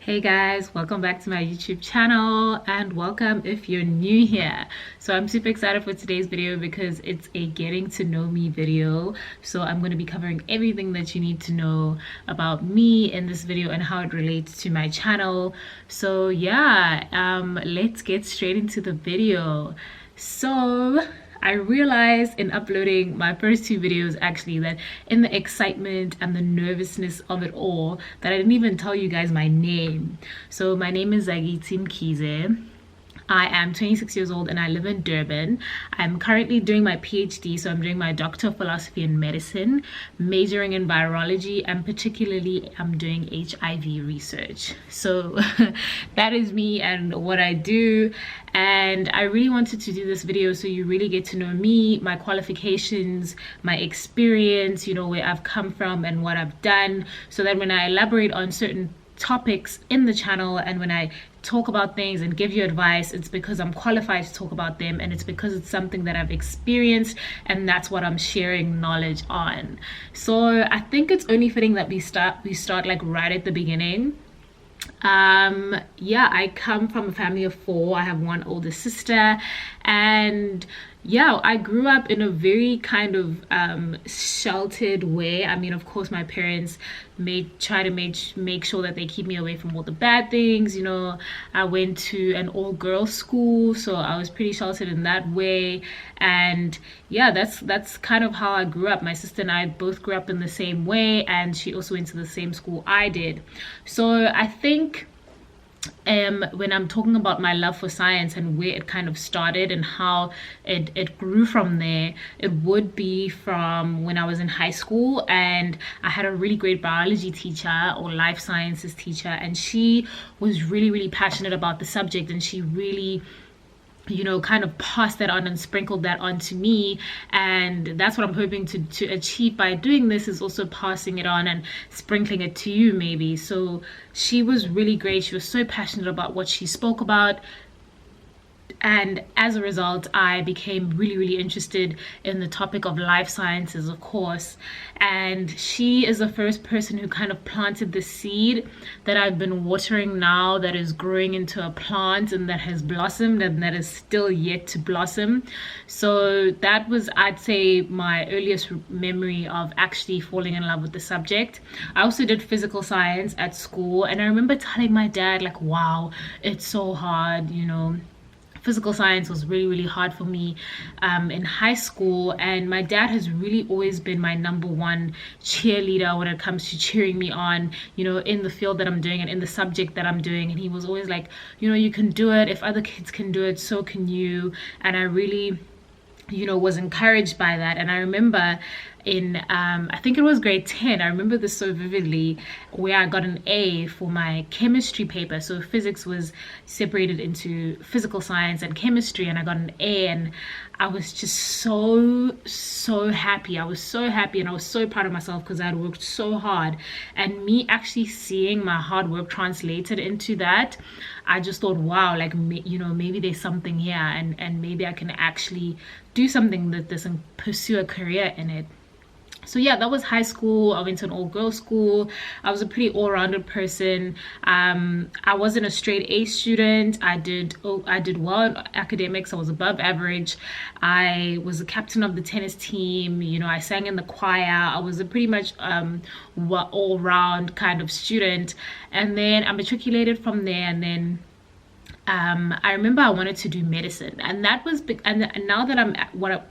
Hey guys, welcome back to my YouTube channel and welcome if you're new here. So I'm super excited for today's video because it's a getting to know me video. So I'm going to be covering everything that you need to know about me in this video and how it relates to my channel. So yeah, let's get straight into the video. So I realized in uploading my first two videos actually that in the excitement and the nervousness of it all that I didn't even tell you guys my name. So my name is Zagiti Mkhize. I am 26 years old and I live in Durban. I'm currently doing my PhD, so I'm doing my Doctor of Philosophy in Medicine, majoring in virology, and particularly I'm doing HIV research. So that is me and what I do. And I really wanted to do this video so you really get to know me, my qualifications, my experience, you know, where I've come from and what I've done, so that when I elaborate on certain topics in the channel and when I talk about things and give you advice, it's because I'm qualified to talk about them, and it's because it's something that I've experienced, and that's what I'm sharing knowledge on. So I think it's only fitting that we start like right at the beginning. Yeah, I come from a family of four. I have one older sister, and yeah, I grew up in a very kind of sheltered way. I mean, of course, my parents try to make sure that they keep me away from all the bad things. You know, I went to an all-girls school, so I was pretty sheltered in that way. And yeah, that's kind of how I grew up. My sister and I both grew up in the same way, and she also went to the same school I did. So I think when I'm talking about my love for science and where it kind of started and how it grew from there, it would be from when I was in high school and I had a really great biology teacher or life sciences teacher, and she was really passionate about the subject, and she really, you know, kind of passed that on and sprinkled that on to me. And that's what I'm hoping to achieve by doing this, is also passing it on and sprinkling it to you maybe. So she was really great. She was so passionate about what she spoke about, and as a result I became really interested in the topic of life sciences, of course. And she is the first person who kind of planted the seed that I've been watering now, that is growing into a plant and that has blossomed and that is still yet to blossom. So that was, I'd say, my earliest memory of actually falling in love with the subject. I also did physical science at school, and I remember telling my dad, like, wow, it's so hard, you know. Physical science was really hard for me in high school, and my dad has really always been my number one cheerleader when it comes to cheering me on, you know, in the field that I'm doing and in the subject that I'm doing. And he was always like, you know, you can do it. If other kids can do it, so can you. And I really, you know, was encouraged by that. And I remember in I think it was grade 10, I remember this so vividly, where I got an A for my chemistry paper. So physics was separated into physical science and chemistry, and I got an A, and I was just so happy. I was so happy, and I was so proud of myself because I had worked so hard. And me actually seeing my hard work translated into that, I just thought, wow, like, you know, maybe there's something here, and maybe I can actually do something with this and pursue a career in it. So yeah, that was high school. I went to an all-girls school. I was a pretty all-rounded person. I wasn't a straight A student. I did well in academics. I was above average. I was the captain of the tennis team. You know, I sang in the choir. I was a pretty much all-round kind of student. And then I matriculated from there, and then I remember I wanted to do medicine, and that was and now that I'm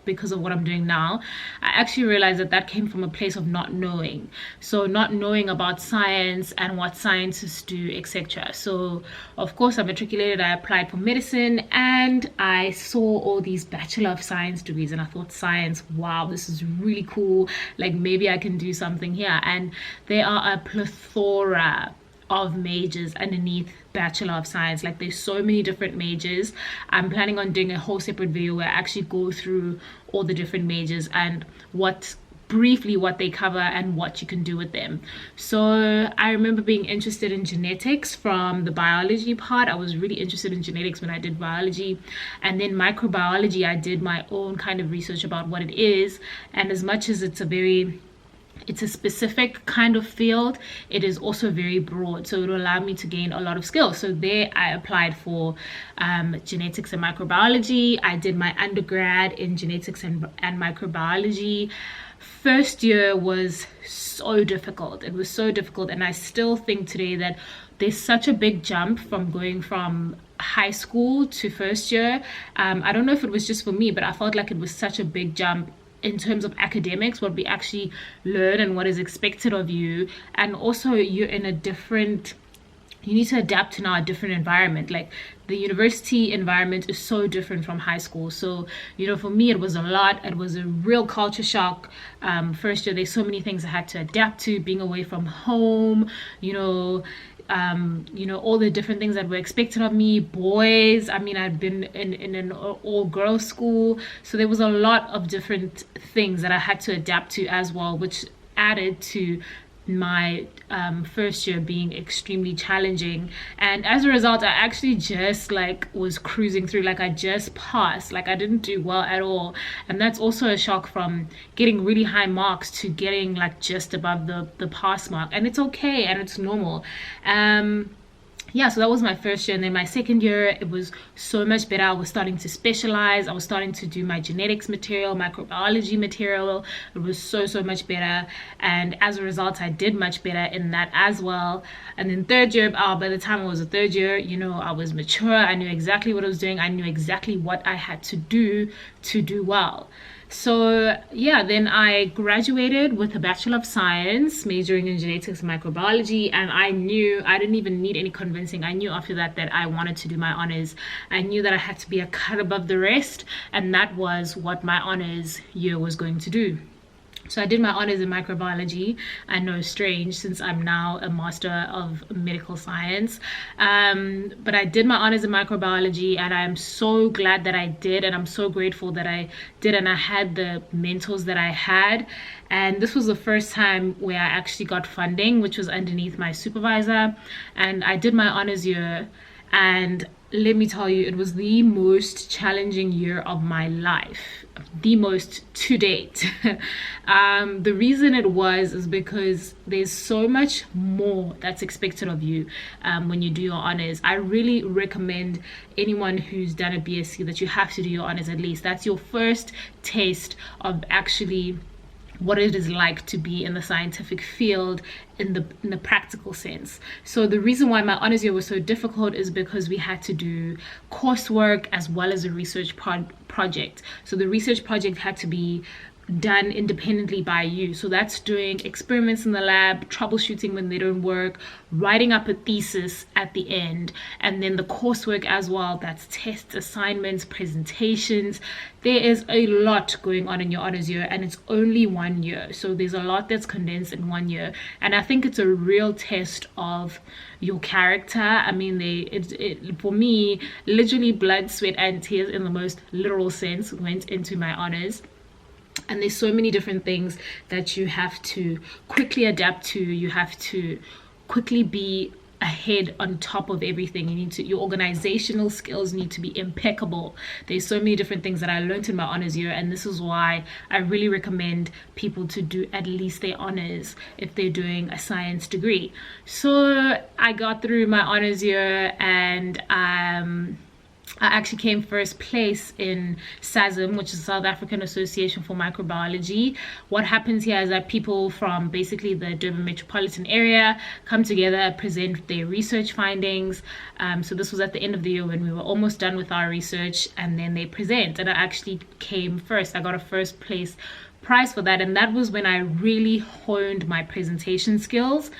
because of what I'm doing now, I actually realized that came from a place of not knowing. So not knowing about science and what scientists do, etc. So of course I matriculated, I applied for medicine, and I saw all these Bachelor of Science degrees, and I thought, science, wow, this is really cool, like maybe I can do something here. And there are a plethora of majors underneath Bachelor of Science. Like, there's so many different majors. I'm planning on doing a whole separate video where I actually go through all the different majors and briefly what they cover and what you can do with them. So I remember being interested in genetics from the biology part. I was really interested in genetics when I did biology, and then microbiology, I did my own kind of research about what it is. And as much as it's a very it's a specific kind of field. It is also very broad, so it will allow me to gain a lot of skills. So there I applied for genetics and microbiology. I did my undergrad in genetics and microbiology. First year was so difficult. It was so difficult, and I still think today that there's such a big jump from going from high school to first year. I don't know if it was just for me, but I felt like it was such a big jump in terms of academics, what we actually learn and what is expected of you. And also you're in a different, you need to adapt to now a different environment. Like the university environment is so different from high school. So, you know, for me, it was a lot. It was a real culture shock. First year, there's so many things I had to adapt to, being away from home, all the different things that were expected of me. Boys, I mean, I'd been in an all-girls school, so there was a lot of different things that I had to adapt to as well, which added to my first year being extremely challenging. And as a result, I actually just like was cruising through, like I just passed, like I didn't do well at all. And that's also a shock from getting really high marks to getting like just above the pass mark. And it's okay and it's normal. Yeah, so that was my first year. And then my second year, it was so much better. I was starting to specialize. I was starting to do my genetics material, microbiology material. It was so much better. And as a result, I did much better in that as well. And then third year, by the time I was a third year, I was mature. I knew exactly what I was doing. I knew exactly what I had to do well. So yeah, then I graduated with a Bachelor of Science, majoring in genetics and microbiology, and I knew I didn't even need any convincing. I knew after that I wanted to do my honors. I knew that I had to be a cut above the rest, and that was what my honors year was going to do. So I did my honors in microbiology. I know, strange, since I'm now a master of medical science. But I did my honors in microbiology, and I'm so glad that I did, and I'm so grateful that I did, and I had the mentors that I had. And this was the first time where I actually got funding, which was underneath my supervisor. And I did my honors year, and let me tell you, it was the most challenging year of my life, the most to date. The reason it was is because there's so much more that's expected of you when you do your honors. I really recommend anyone who's done a BSc that you have to do your honors at least. That's your first taste of actually what it is like to be in the scientific field in the practical sense. So the reason why my honors year was so difficult is because we had to do coursework as well as a research project. So the research project had to be done independently by you. So that's doing experiments in the lab, troubleshooting when they don't work, writing up a thesis at the end, and then the coursework as well. That's tests, assignments, presentations. There is a lot going on in your honors year, and it's only 1 year. So there's a lot that's condensed in 1 year. And I think it's a real test of your character. I mean, for me, literally blood, sweat, and tears in the most literal sense went into my honors. And there's so many different things that you have to quickly adapt to. You have to quickly be ahead on top of everything. Your organizational skills need to be impeccable. There's so many different things that I learned in my honors year, and this is why I really recommend people to do at least their honors if they're doing a science degree. So I got through my honors year, and I actually came first place in SASM, which is South African Association for Microbiology. What happens here is that people from basically the Durban metropolitan area come together, present their research findings. So this was at the end of the year when we were almost done with our research, and then they present. And I actually came first. I got a first place prize for that, and that was when I really honed my presentation skills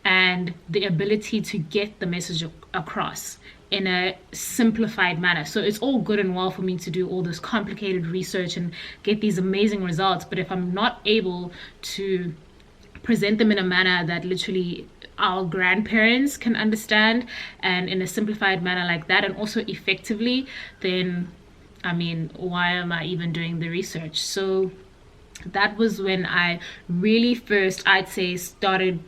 and the ability to get the message across in a simplified manner. So it's all good and well for me to do all this complicated research and get these amazing results, but if I'm not able to present them in a manner that literally our grandparents can understand and in a simplified manner like that, and also effectively, then I mean, why am I even doing the research? So that was when I really first, I'd say, started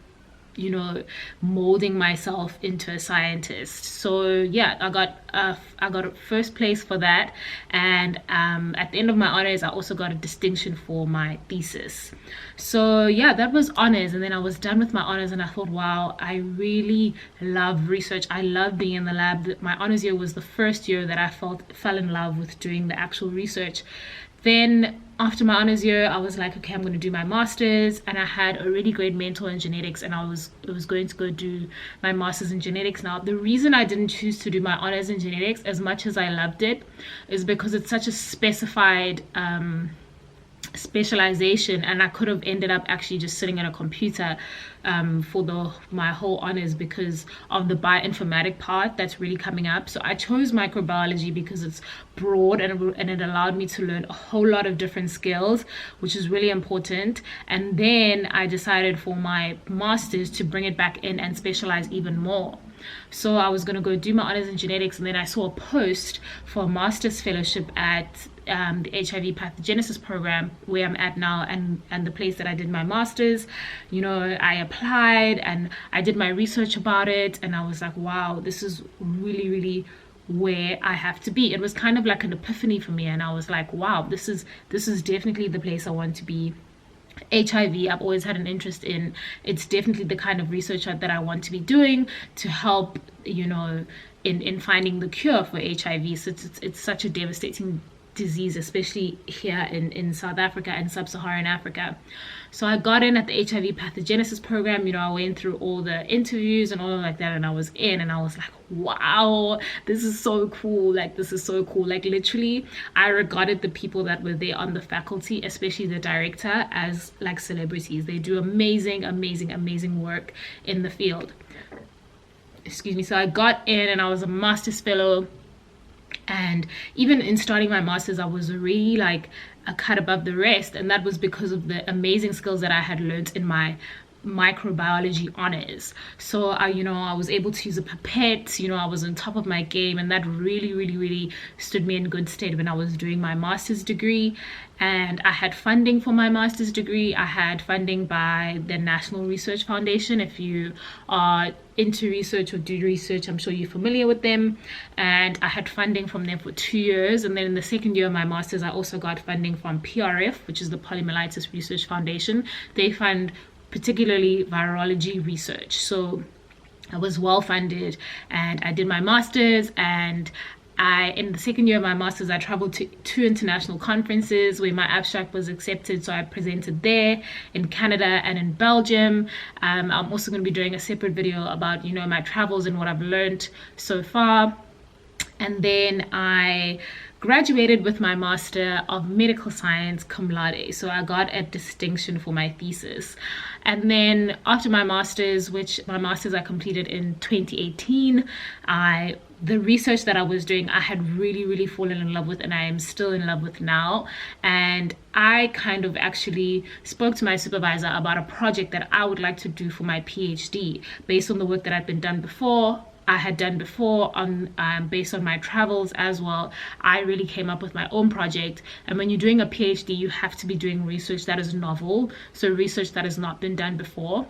you know, molding myself into a scientist. So yeah, I got a first place for that, and at the end of my honors I also got a distinction for my thesis. So yeah, that was honors, and then I was done with my honors and I thought, wow, I really love research. I love being in the lab. My honors year was the first year that I fell in love with doing the actual research. Then after my honors year, I was like, okay, I'm going to do my master's, and I had a really great mentor in genetics, and I was going to go do my master's in genetics. Now, the reason I didn't choose to do my honors in genetics, as much as I loved it, is because it's such a specified specialization, and I could have ended up actually just sitting at a computer for my whole honors because of the bioinformatic part that's really coming up. So I chose microbiology because it's broad, and it allowed me to learn a whole lot of different skills, which is really important. And then I decided for my master's to bring it back in and specialize even more. So I was going to go do my honors in genetics, and then I saw a post for a master's fellowship at the HIV pathogenesis program where I'm at now, and the place that I did my master's. You know, I applied and I did my research about it, and I was like, wow, this is really, really where I have to be. It was kind of like an epiphany for me, and I was like, wow, this is definitely the place I want to be. HIV, I've always had an interest in. It's definitely the kind of research that I want to be doing to help, you know, in finding the cure for HIV. So it's such a devastating disease, especially here in South Africa and sub-Saharan Africa. So I got in at the HIV pathogenesis program. You know, I went through all the interviews and all like that, and I was in, and I was like, wow, this is so cool. Like, this is so cool. Like, literally, I regarded the people that were there on the faculty, especially the director, as like celebrities. They do amazing, amazing, amazing work in the field. Excuse me. So I got in, and I was a master's fellow. And even in starting my master's, I was really like a cut above the rest, and that was because of the amazing skills that I had learned in my microbiology honors. So I was able to use a pipette. I was on top of my game, and that really, really, really stood me in good stead when I was doing my master's degree. And I had funding for my master's degree. I had funding by the National Research Foundation. If you are into research or do research, I'm sure you're familiar with them. And I had funding from them for 2 years. And then in the second year of my master's, I also got funding from PRF, which is the Polymyelitis Research Foundation. They fund particularly virology research. So I was well funded, and I did my master's, and in the second year of my master's, I traveled to 2 international conferences where my abstract was accepted. So I presented there in Canada and in Belgium. I'm also going to be doing a separate video about, my travels and what I've learned so far. And then I graduated with my Master of Medical Science cum laude. So I got a distinction for my thesis. And then after my master's, I completed in 2018, the research that I was doing, I had really, really fallen in love with, and I am still in love with now. And I kind of actually spoke to my supervisor about a project that I would like to do for my PhD based on the work that I had done before based on my travels as well. I really came up with my own project. And when you're doing a PhD, you have to be doing research that is novel, so research that has not been done before.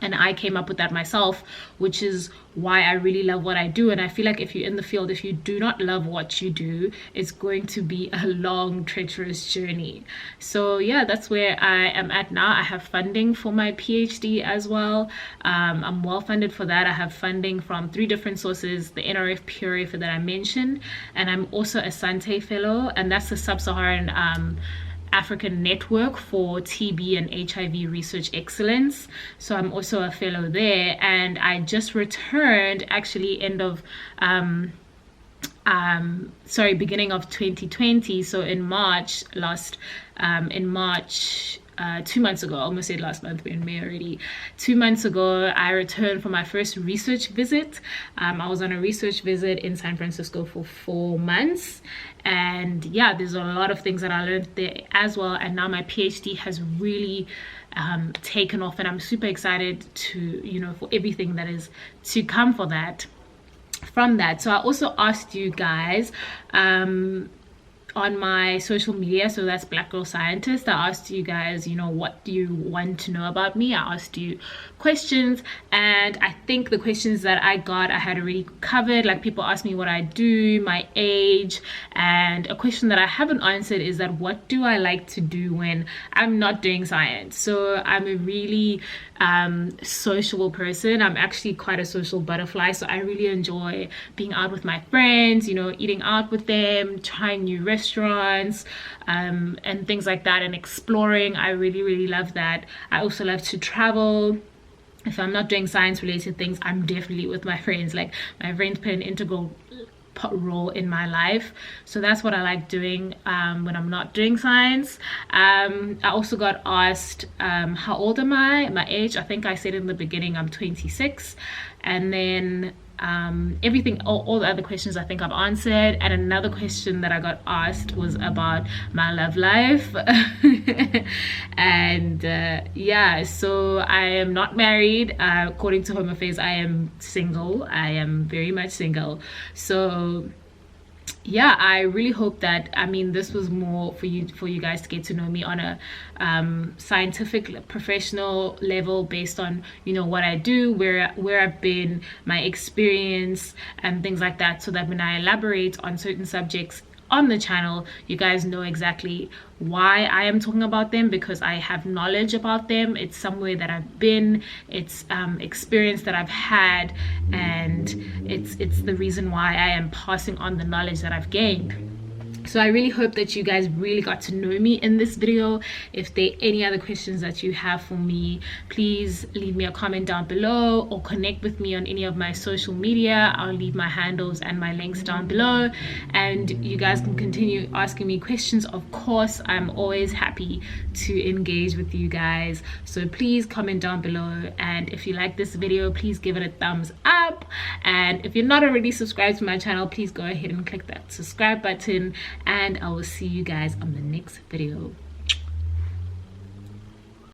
And I came up with that myself, which is why I really love what I do. And I feel like if you're in the field, if you do not love what you do, it's going to be a long, treacherous journey. So yeah, that's where I am at now. I have funding for my PhD as well. I'm well funded for that. I have funding from 3 different sources: the NRF PRF that I mentioned, and I'm also a Sante Fellow, and that's the Sub-Saharan African Network for TB and HIV Research Excellence. So I'm also a fellow there, and I just returned actually beginning of 2020. So in March 2 months ago, I almost said last month, we're in May already. 2 months ago, I returned for my first research visit. I was on a research visit in San Francisco for 4 months. And yeah, there's a lot of things that I learned there as well. And now my PhD has really taken off, and I'm super excited for everything that is to come from that. So I also asked you guys, on my social media, so that's Black Girl Scientist, I asked you guys, you know, what do you want to know about me? I asked you questions, and I think the questions that I got I had already covered. Like, people asked me what I do, my age, and a question that I haven't answered is that what do I like to do when I'm not doing science? So I'm a really sociable person. I'm actually quite a social butterfly, so I really enjoy being out with my friends, you know, eating out with them, trying new restaurants, and things like that, and exploring. I really love that. I also love to travel. If I'm not doing science related things, I'm definitely with my friends. Like, my friends play an integral role in my life, so that's what I like doing when I'm not doing science. I also got asked how old am I, my age. I think I said in the beginning I'm 26, and then everything, all the other questions I think I've answered. And another question that I got asked was about my love life. And yeah, so I am not married. According to Home Affairs, I am single. I am very much single. So yeah, I really hope that, I mean, this was more for you guys to get to know me on a scientific, professional level, based on, you know, what I do, where I've been, my experience, and things like that, so that when I elaborate on certain subjects on the channel, you guys know exactly why I am talking about them, because I have knowledge about them. It's somewhere that I've been, it's experience that I've had, and it's the reason why I am passing on the knowledge that I've gained. So I really hope that you guys really got to know me in this video. If there are any other questions that you have for me, please leave me a comment down below, or connect with me on any of my social media. I'll leave my handles and my links down below, and you guys can continue asking me questions. Of course, I'm always happy to engage with you guys, so please comment down below. And if you like this video, please give it a thumbs up, and if you're not already subscribed to my channel, please go ahead and click that subscribe button, and I will see you guys on the next video.